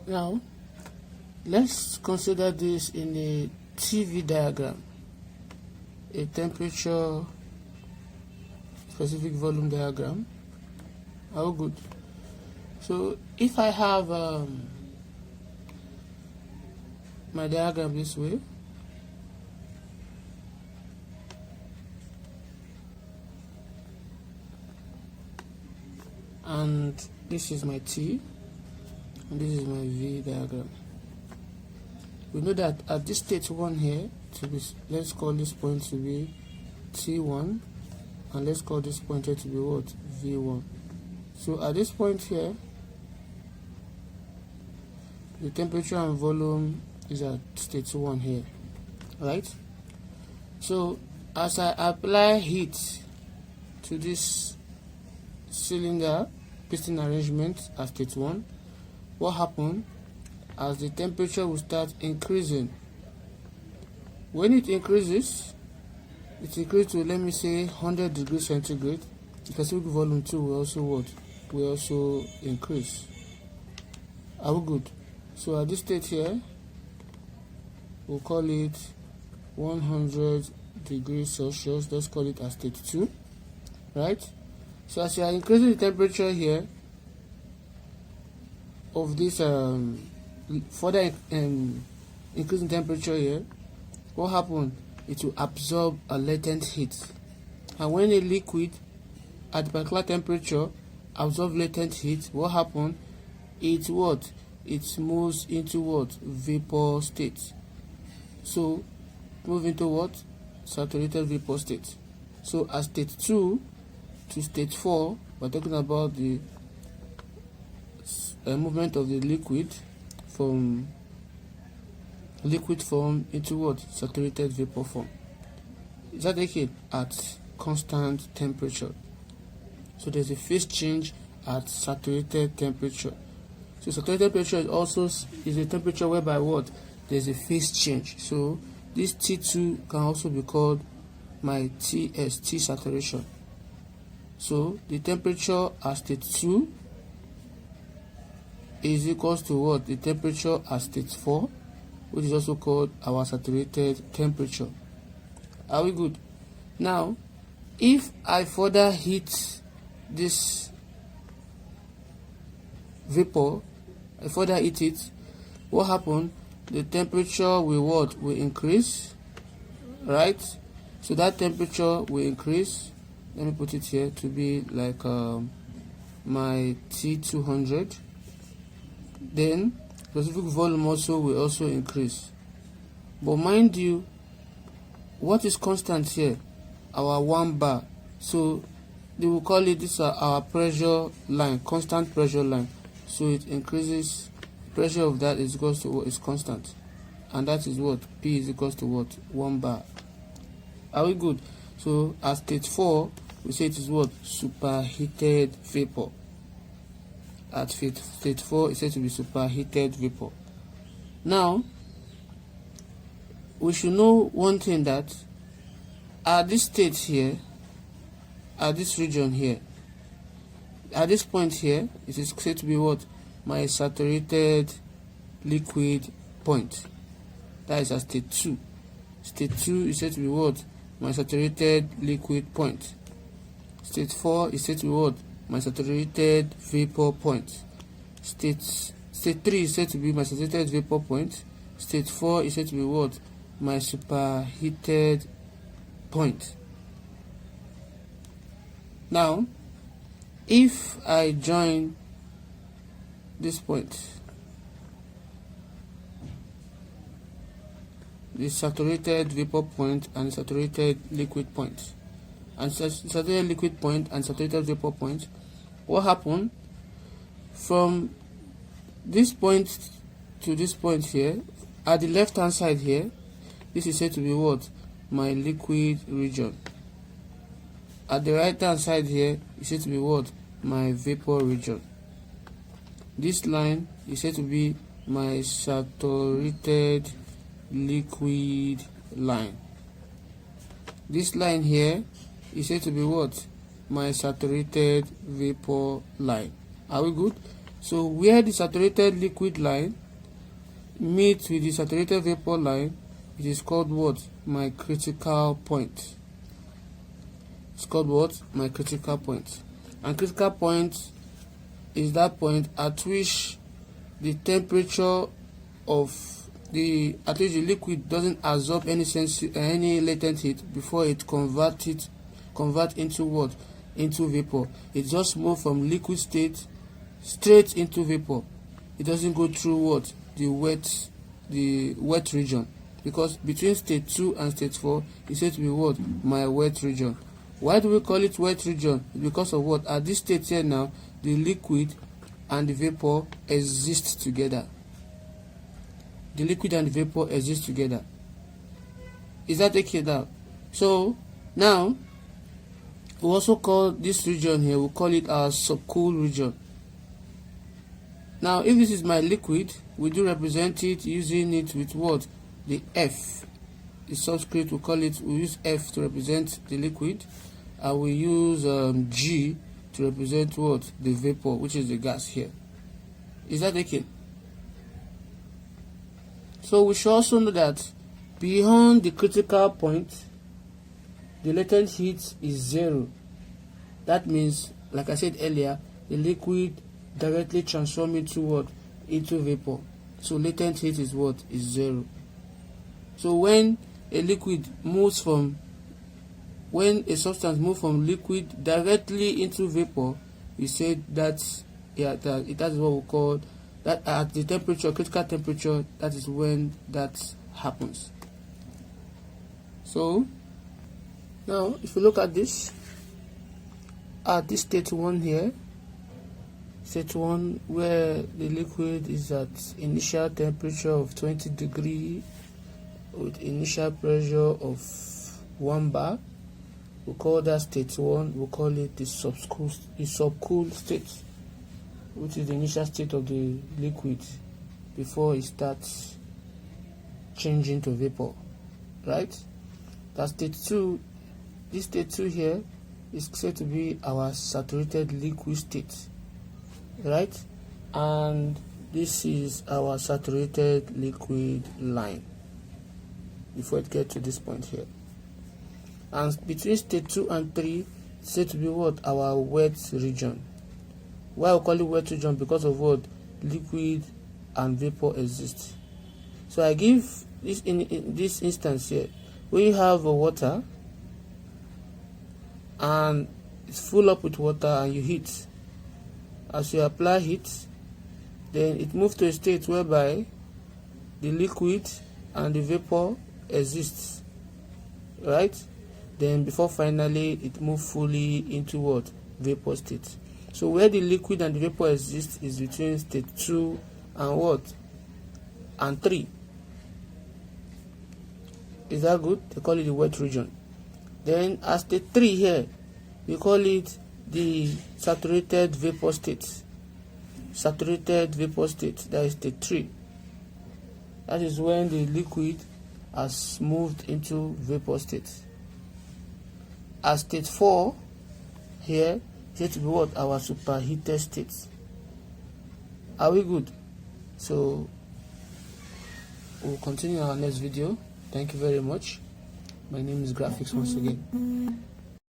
Now, let's consider this in a TV diagram, a temperature specific volume diagram. How good. So if I have my diagram this way, and this is my T and this is my V diagram, we know that at this state 1 here, to be, let's call this point to be T1, and let's call this point here to be what? V1. So at this point here, the temperature and volume is at state 1 here, right? So as I apply heat to this cylinder piston arrangement at state 1, what happened? As the temperature will start increasing. When it increases to, let me say, 100 degrees centigrade, the specific volume 2 will also what? Will also increase. Are we good? So at this state here, we'll call it 100 degrees Celsius. Let's call it at state 2, right? So as you are increasing the temperature here of this further increasing temperature here, what happened? It will absorb a latent heat, and when a liquid at a particular temperature absorbs latent heat, what happened? It moves into what? Vapor state. So move into what? Saturated vapor state. So at state 2 to state 4, we're talking about the movement of the liquid from liquid form into what? Saturated vapor form. Is that taken at constant temperature? So there's a phase change at saturated temperature. So saturated temperature is also a temperature whereby what? There's a phase change. So this T2 can also be called my TS, T saturation. So the temperature at state 2 is equals to what? The temperature at state 4, which is also called our saturated temperature. Are we good? Now, if I further heat this vapor, I further heat it, what happened? The temperature will what? Will increase, right? So that temperature will increase. Let me put it here to be like my T200. Then specific volume also will also increase. But mind you, what is constant here? Our 1 bar. So they will call it this our pressure line, constant pressure line. So it increases. Pressure of that is equals to what is constant, and that is what? P is equals to what? 1 bar. Are we good? So at state 4, we say it is what? Superheated vapor. At state 4, it's said to be superheated vapor. Now, we should know one thing, that at this state here, at this region here, at this point here, it is said to be what? My saturated liquid point. That is at state 2. State 2 is said to be what? My saturated liquid point. State 4 is said to be what? My saturated vapor point. State 3 is said to be my saturated vapor point. State 4 is said to be what? My superheated point. Now, if I join this point, the saturated vapor point and the saturated liquid point, and saturated liquid point and saturated vapor point, what happened? From this point to this point here, at the left hand side here, this is said to be what? My liquid region. At the right hand side here, it's said to be what? My vapor region. This line is said to be my saturated liquid line. This line here is said to be what? My saturated vapor line. Are we good? So where the saturated liquid line meets with the saturated vapor line, it is called what? My critical point. It's called what? My critical point. And critical point is that point at which the temperature of the liquid doesn't absorb any latent heat before it convert into what? Into vapor. It just moves from liquid state straight into vapor. It doesn't go through what? The wet region, because between state 2 and state 4 is said to be what? My wet region. Why do we call it wet region? Because of what? At this state here now, the liquid and the vapor exist together. The liquid and the vapor exist together. Is that okay now? So now we also call this region here, we call it our subcool region. Now if this is my liquid, we do represent it using it with what? The F. The subscript, we use F to represent the liquid, and we use G to represent what? The vapor, which is the gas here. Is that okay? So we should also know that beyond the critical point, the latent heat is 0. That means, like I said earlier, the liquid directly transforms into what? Into vapor. So latent heat is what? Is 0. So when a substance moves from liquid directly into vapor, we say that's what we call that at the temperature, critical temperature, that is when that happens. So now if you look at this, at this state 1 here, state 1 where the liquid is at initial temperature of 20 degrees with initial pressure of 1 bar, we call that state 1, we call it the subcool state, which is the initial state of the liquid before it starts changing to vapor, right? That state 2, this state 2 here is said to be our saturated liquid state, right? And this is our saturated liquid line before it gets to this point here. And between state 2 and 3, it's said to be what? Our wet region. Why we call it wet region? Because of what? Liquid and vapor exist. So I give this in this instance here, when you have water and it's full up with water and you heat. As you apply heat, then it moves to a state whereby the liquid and the vapor exists, right? Then before finally it moves fully into what? Vapor state. So where the liquid and the vapor exist is between state 2 and what? And 3. Is that good? They call it the wet region. Then at state 3 here, we call it the saturated vapor state. Saturated vapor state, that is state 3. That is when the liquid has moved into vapor state. At state 4 here, it will be what? Our superheated state. Are we good? So we'll continue our next video. Thank you very much. My name is Graphics once again.